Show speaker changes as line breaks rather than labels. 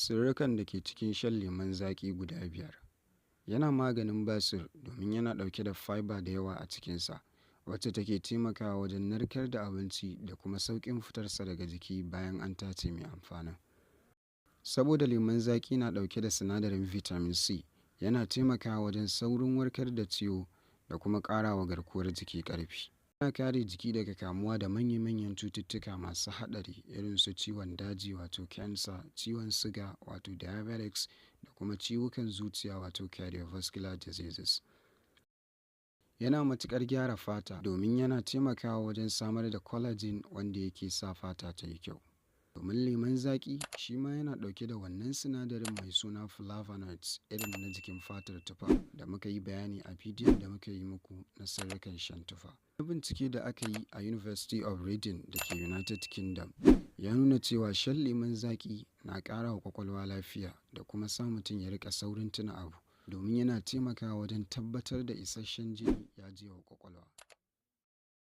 Surrukan da ke cikin shan lemon zaƙi guda 5. Yana maganin basir domin yana ɗauke da fiber da yawa a cikinsa, wacce take taimakawa wajen narkar da abinci da kuma sauƙin fitarsa daga jiki bayan an tace mai amfanin. Saboda lemon zaƙi na ɗauke da sinadarin vitamin C, yana taimakawa wajen saurin warkar da ciwo da kuma ƙarawa garkuwar jiki ƙarfi. Yana kare jiki daga kamuwa da manya-manyan cututtuka masu haɗari irin su ciwon daji wato cancer, ciwon siga wato diabetics, da kuma ciwukan zuciya wato cardiovascular diseases. Yana matuƙar gyara fata domin yana taimakawa wajen samar da collagen wanda yake sa fata ta yi kyau. Domin lemon zaƙi shi ma yana ɗauke da wannan sinadarin mai suna flavonoids irin na jikin fatar tufa da muka yi bayani a bidiyon da muka yi muku na surrukan shan tufa. Wani bincike da aka yi a University of Reading da ke United Kingdom ya nuna cewa shan lemon zaƙi na ƙara wa ƙwaƙwalwa lafiya da kuma sa mutum ya riƙa saurin tuna abu, domin yana taimakawa wajen tabbatar da isasshen jini ya je wa ƙwaƙwalwa.